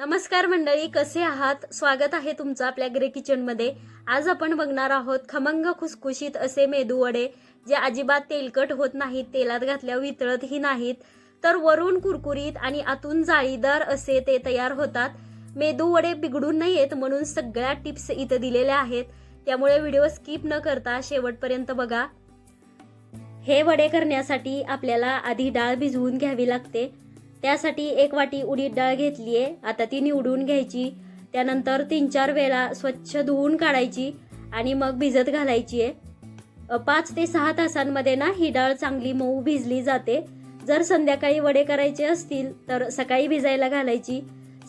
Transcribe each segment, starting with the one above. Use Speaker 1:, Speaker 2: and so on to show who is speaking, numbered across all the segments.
Speaker 1: नमस्कार मंडळी, कसे आहात? स्वागत आहे तुमचं आपल्या ग्रे किचनमध्ये। आज आपण बघणार आहोत खमंग खुसखुशीत असे मेदू वडे, जे अजिबात तेलकट होत नाहीत, तेलात घातल्यावर वितळतही नाहीत, तर वरून कुरकुरीत आणि आतून जाळीदार असे ते तयार होतात। मेदू वडे बिघडून नाहीत म्हणून सगळ्या टिप्स इथे दिलेल्या आहेत, त्यामुळे व्हिडिओ स्किप न करता शेवटपर्यंत बघा। हे वडे करण्यासाठी आपल्याला आधी डाळ भिजवून घ्यावी लागते। त्यासाठी 1 वाटी उडीद डाळ घेतली आहे। आता ती निवडून घ्यायची, त्यानंतर 3-4 वेळा स्वच्छ धुवून काढायची आणि मग भिजत घालायची आहे। 5 ते 6 तासांमध्ये ना ही डाळ चांगली मऊ भिजली जाते। जर संध्याकाळी वडे करायचे असतील तर सकाळी भिजायला घालायची,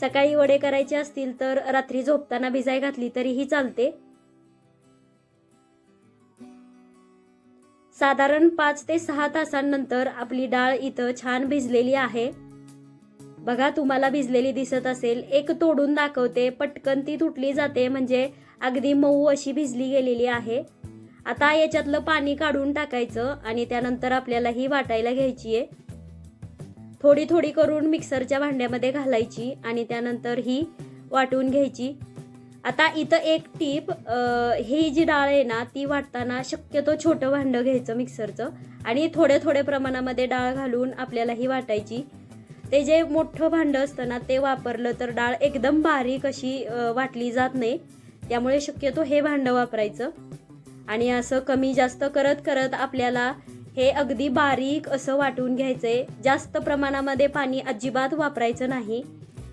Speaker 1: सकाळी वडे करायचे असतील तर रात्री झोपताना भिजाय घातली तरीही चालते। साधारण 5 ते 6 तासांनंतर आपली डाळ इथं छान भिजलेली आहे। बघा, तुम्हाला भिजलेली दिसत असेल। एक तोडून दाखवते, पटकन ती तुटली जाते, म्हणजे अगदी मऊ अशी भिजली गेलेली आहे। आता याच्यातलं पाणी काढून टाकायचं आणि त्यानंतर आपल्याला ही वाटायला घ्यायची आहे। थोडी थोडी करून मिक्सरच्या भांड्यामध्ये घालायची आणि त्यानंतर ही वाटून घ्यायची। आता इथं एक टीप, ही जी डाळ आहे ना ती वाटताना शक्यतो छोटं भांडं घ्यायचं मिक्सरचं आणि थोडे प्रमाणामध्ये डाळ घालून आपल्याला ही वाटायची। ते जे मोठं भांडं असतं ना ते वापरलं तर डाळ एकदम बारीक अशी वाटली जात नाही, त्यामुळे शक्यतो हे भांडं वापरायचं। आणि असं कमी जास्त करत करत आपल्याला हे अगदी बारीक असं वाटून घ्यायचंय। जास्त प्रमाणामध्ये पाणी अजिबात वापरायचं नाही।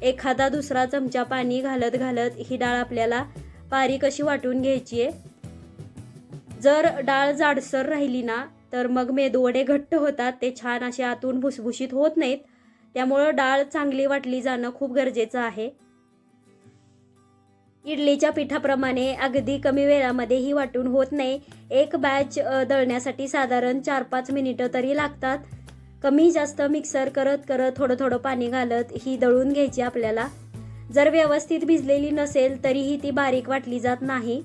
Speaker 1: एखादा दुसरा चमचा पाणी घालत घालत ही डाळ आपल्याला बारीक अशी वाटून घ्यायची आहे। जर डाळ जाडसर राहिली ना तर मग मेदूवडे घट्ट होतात, ते छान असे आतून भुसभुशीत होत नाहीत, त्यामुळे डाळ चांगली वाटली जाणं खूप गरजेचं आहे। इडलीच्या पिठाप्रमाणे अगदी कमी वेळामध्ये ही वाटून होत नाही। एक बॅच दळण्यासाठी साधारण 4-5 मिनिटं तरी लागतात। कमी जास्त मिक्सर करत करत थोडं पाणी घालत ही दळून घ्यायची आपल्याला। जर व्यवस्थित भिजलेली नसेल तरीही ती बारीक वाटली जात नाही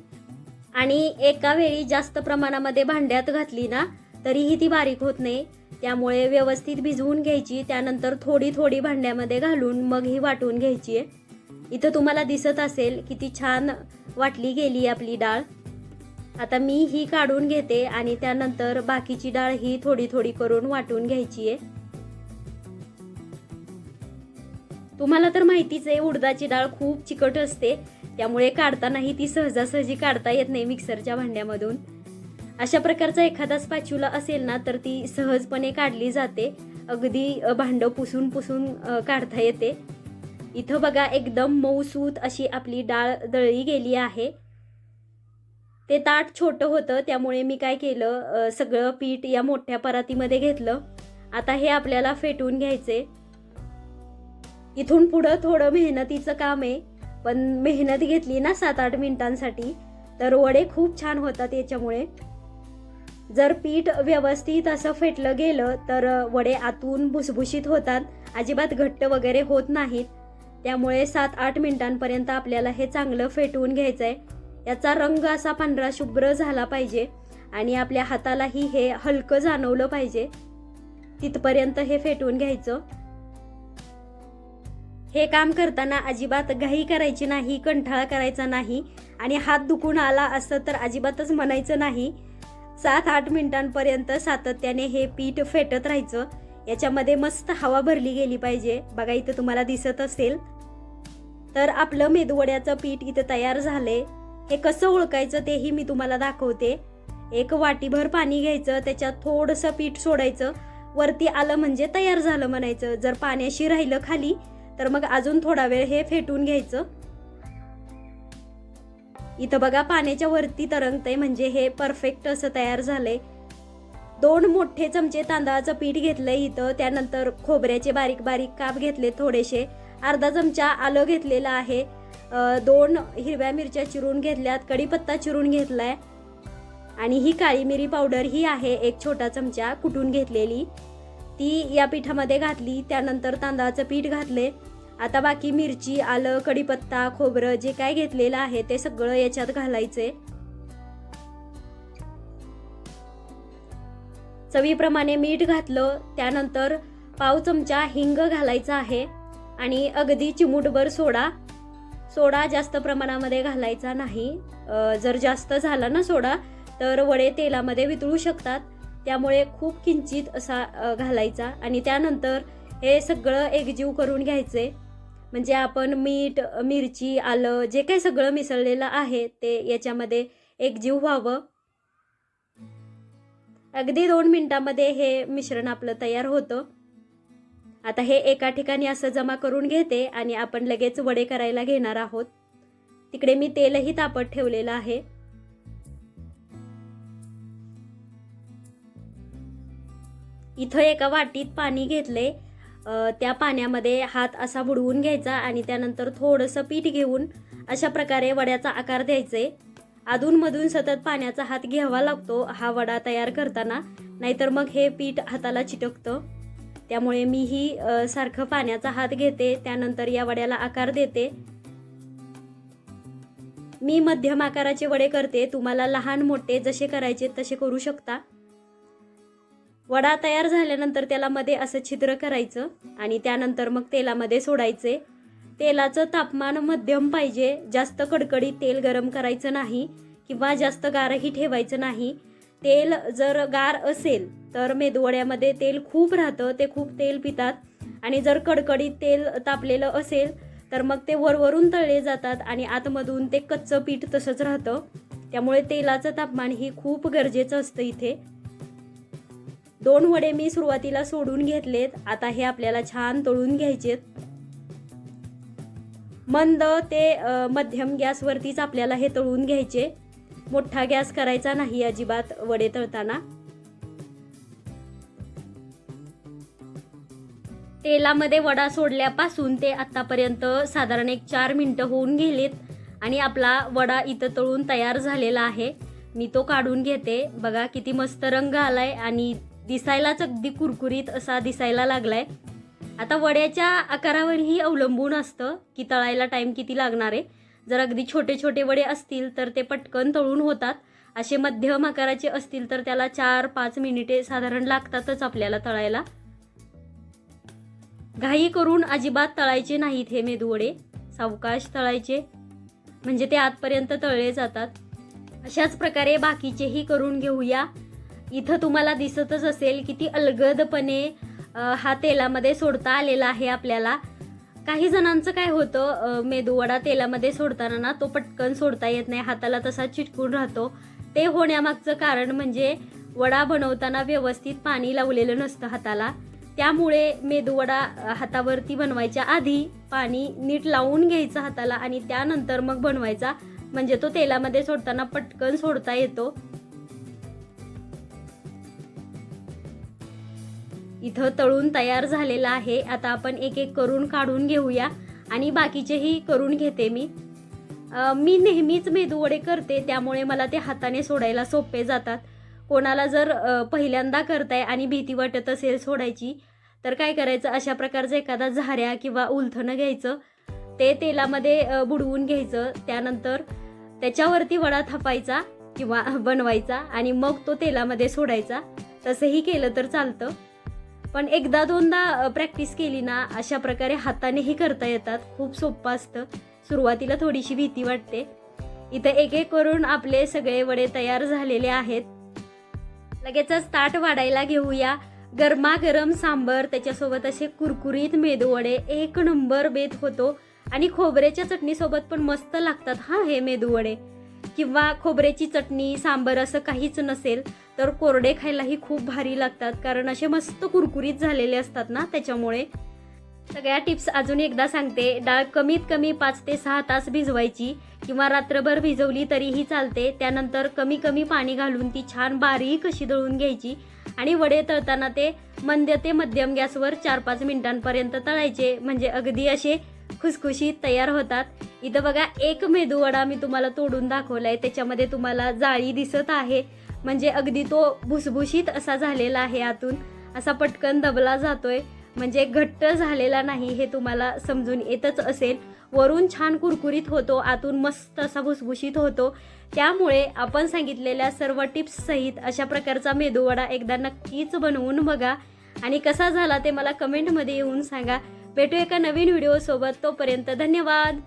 Speaker 1: आणि एका वेळी जास्त प्रमाणामध्ये भांड्यात घातली ना तरीही ती बारीक होत नाही, त्यामुळे व्यवस्थित भिजवून घ्यायची। त्यानंतर थोडी भांड्यामध्ये घालून मग ही वाटून घ्यायची आहे। इथं तुम्हाला दिसत असेल किती छान वाटली गेली आपली डाळ। आता मी ही काढून घेते आणि त्यानंतर बाकीची डाळ ही थोडी करून वाटून घ्यायची आहे। तुम्हाला तर माहितीच आहे, उडदाची डाळ खूप चिकट असते, त्यामुळे काढतानाही ती सहजासहजी काढता येत नाही मिक्सरच्या भांड्यामधून। अशा प्रकारचा एखादा स्पॅच्युला असेल ना तर ती सहजपणे काढली जाते, अगदी भांडं पुसून काढता येते। इथं बघा, एकदम मऊसूत अशी आपली डाळ दळली गेली आहे। ते ताट छोटं होतं, त्यामुळे मी काय केलं, सगळं पीठ या मोठ्या परातीमध्ये घेतलं। आता हे आपल्याला फेटून घ्यायचे। इथून पुढं थोडं मेहनतीचं काम आहे, पण मेहनत घेतली ना 7-8 मिनिटांसाठी तर वडे खूप छान होतात याच्यामुळे। जर पीठ व्यवस्थित असं फेटलं गेलं तर वडे आतून भुसभुशीत होतात, अजिबात घट्ट वगैरे होत नाहीत। त्यामुळे 7-8 मिनिटांपर्यंत आपल्याला हे चांगलं फेटून घ्यायचंय। याचा रंग असा पांढरा शुभ्र झाला पाहिजे आणि आपल्या हातालाही हे हलकं जाणवलं पाहिजे, तिथपर्यंत हे फेटून घ्यायचं। हे काम करताना अजिबात घाई करायची नाही, कंटाळा करायचा नाही आणि हात दुखून आला असं तर अजिबातच म्हणायचं नाही। 7-8 मिनिटांपर्यंत सातत्याने हे पीठ फेटत राहायचं। याच्यामध्ये मस्त हवा भरली गेली पाहिजे। बघा, इथं तुम्हाला दिसत असेल। तर आपलं मेदूवड्याचं पीठ इथं तयार झालंय। हे कसं ओळखायचं तेही मी तुम्हाला दाखवते। 1 वाटीभर पाणी घ्यायचं, त्याच्यात थोडंसं पीठ सोडायचं, वरती आलं म्हणजे तयार झालं म्हणायचं। जर पाण्याशी राहिलं खाली तर मग अजून थोडा वेळ हे फेटून घ्यायचं। इथं बघा, पाण्याच्या वरती तरंगतंय, म्हणजे हे परफेक्ट असं तयार झालंय। 2 मोठे चमचे तांदळाचं पीठ घेतलंय इथं, त्यानंतर खोबऱ्याचे बारीक काप घेतले थोडेसे, अर्धा चमचा आलं घेतलेलं आहे, 2 हिरव्या मिरच्या चिरून घेतल्यात, कढीपत्ता चिरून घेतलाय आणि ही काळी मिरी पावडर ही आहे 1 छोटा चमचा कुटून घेतलेली, ती या पिठामध्ये घातली। त्यानंतर तांदळाचं पीठ घातले। आता बाकी मिरची, आलं, कढीपत्ता, खोबरं जे काय घेतलेलं आहे ते सगळं याच्यात घालायचंय। चवीप्रमाणे मीठ घातलं, त्यानंतर पाव चमचा हिंग घालायचा आहे आणि अगदी चिमूटभर सोडा. सोडा जास्त प्रमाणामध्ये घालायचा नाही. जर जास्त झाला ना सोडा तर वडे तेलामध्ये वितळू शकतात. त्यामुळे खूप किंचित असा घालायचा आणि त्यानंतर हे सगळं एकजीव करून घ्यायचे. म्हणजे आपण मीठ, मिरची, आलं जे काही सगळं मिसळलेलं आहे ते याच्यामध्ये एकजीव व्हावं. अगदी 2 मिनिटांमध्ये हे मिश्रण आपलं तयार होतं. आता हे एका ठिकाणी असं जमा करून घेते आणि आपण लगेच वडे करायला घेणार आहोत. तिकडे मी तेलही तापत ठेवलेलं आहे. इथं एका वाटीत पाणी घेतले. त्या पाण्यामध्ये हात असा बुडवून घ्यायचा आणि त्यानंतर थोडंसं पीठ घेऊन अशा प्रकारे वड्याचा आकार द्यायचे. अधूनमधून सतत पाण्याचा हात घ्यावा लागतो हा वडा तयार करताना, नाहीतर मग हे पीठ हाताला चिटकतं. त्यामुळे मीही सारखं पाण्याचा हात घेते. त्यानंतर या वड्याला आकार देते. मी मध्यम आकाराचे वडे करते. तुम्हाला लहान मोठे जसे करायचे तसे करू शकता. वडा तयार झाल्यानंतर त्याला मध्ये असं छिद्र करायचं आणि त्यानंतर मग तेलामध्ये सोडायचे. तेलाचं तापमान मध्यम पाहिजे. जास्त कडकडीत तेल गरम करायचं नाही किंवा जास्त गारही ठेवायचं नाही. तेल जर गार असेल तर मेदूवड्यामध्ये तेल खूप राहतं, ते खूप तेल पितात. आणि जर कडकडीत तेल तापलेलं असेल तर मग ते वरवरून तळले जातात आणि आतमधून ते कच्चं पीठ तसंच राहतं. त्यामुळे तेलाचं तापमान ही खूप गरजेचं असतं इथे. 2 वडे मी सुरुवातीला सोडून घेतलेत. आता हे आपल्याला छान तळून घ्यायचेत. मंद ते मध्यम गॅसवरतीच आपल्याला हे तळून घ्यायचे. मोठा गॅस करायचा नाही अजिबात वडे तळताना. तेलामध्ये वडा सोडल्यापासून ते आतापर्यंत साधारण 4 मिनिटं होऊन गेलीत आणि आपला वडा इथं तळून तयार झालेला आहे. मी तो काढून घेते. बघा किती मस्त रंग आलाय आणि दिसायलाच अगदी कुरकुरीत असा दिसायला लागलाय. आता वड्याच्या आकारावरही अवलंबून असतं की तळायला टाइम किती लागणार आहे. जर अगदी छोटे छोटे वडे असतील तर ते पटकन तळून होतात. असे मध्यम आकाराचे असतील तर त्याला 4-5 मिनिटे साधारण लागतातच आपल्याला तळायला. घाई करून अजिबात तळायचे नाहीत हे मेदूवडे. सावकाश तळायचे म्हणजे ते आतपर्यंत तळले जातात. अशाच प्रकारे बाकीचेही करून घेऊया. इथं तुम्हाला दिसतच असेल किती अलगदपणे हा तेलामध्ये सोडता आलेला आहे आपल्याला. काही जणांचं काय होतं, मेदूवडा तेलामध्ये सोडताना ना तो पटकन सोडता येत नाही, हाताला तसा चिटकून राहतो. ते होण्यामागचं कारण म्हणजे वडा बनवताना व्यवस्थित पाणी लावलेलं नसतं हाताला. त्यामुळे मेदूवडा हातावरती बनवायच्या आधी पाणी नीट लावून घ्यायचं हाताला आणि त्यानंतर मग बनवायचा, म्हणजे तो तेलामध्ये सोडताना पटकन सोडता येतो. इथं तळून तयार झालेला आहे. आता आपण एक एक करून काढून घेऊया आणि बाकीचेही करून घेते मी. मी नेहमीच मेदूवडे करते त्यामुळे मला ते हाताने सोडायला सोपे जातात. कोणाला जर पहिल्यांदा करताय आणि भीती वाटत असेल सोडायची तर काय करायचं, अशा प्रकारचं एखादा झाऱ्या किंवा उलथणं घ्यायचं, ते तेलामध्ये बुडवून घ्यायचं. त्यानंतर त्याच्यावरती वडा थापायचा किंवा बनवायचा आणि मग तो तेलामध्ये सोडायचा. तसंही केलं तर चालतं. पण 1-2दा प्रॅक्टिस केली ना अशा प्रकारे हातानेही करता येतात. खूप सोपं असतं. सुरुवातीला थोडीशी भीती वाटते. इथे एक एक करून आपले सगळे वडे तयार झालेले आहेत. लगेचच ताट वाढायला घेऊया. गरमागरम सांबर, त्याच्यासोबत असे कुरकुरीत मेदूवडे, एक नंबर बेत होतो. आणि खोबऱ्याच्या चटणीसोबत पण मस्त लागतात हा हे मेदूवडे. किंवा खोबऱ्याची चटणी, सांबर असं काहीच नसेल तर कोरडे खायलाही खूप भारी लागतात, कारण असे मस्त कुरकुरीत झालेले असतात ना त्याच्यामुळे. सगळ्या टिप्स अजून एकदा सांगते. डाळ कमीत कमी 5 ते 6 तास भिजवायची किंवा रात्रभर भिजवली तरीही चालते. त्यानंतर कमी कमी पाणी घालून ती छान बारीक अशी दळून घ्यायची आणि वडे तळताना ते मंद ते मध्यम गॅसवर 4-5 मिनिटांपर्यंत तळायचे, म्हणजे अगदी असे खुसखुशीत तयार होतात. इथं बघा एक मेदूवडा मी तुम्हाला तोडून दाखवलाय. त्याच्यामध्ये तुम्हाला जाळी दिसत आहे, म्हणजे अगदी तो भुसभुशीत असा झालेला आहे. आतून असा पटकन दबला जातोय, म्हणजे घट्ट झालेला नाही हे तुम्हाला समजून येतच असेल. वरून छान कुरकुरीत होतो, आतून मस्त असा भुसभुशीत होतो. त्यामुळे आपण सांगितलेल्या सर्व टिप्स सहित अशा प्रकारचा मेदूवडा एकदा नक्कीच बनवून बघा आणि कसा झाला ते मला कमेंटमध्ये येऊन सांगा. भेटू एका नवीन व्हिडिओ सोबत. तोपर्यंत धन्यवाद.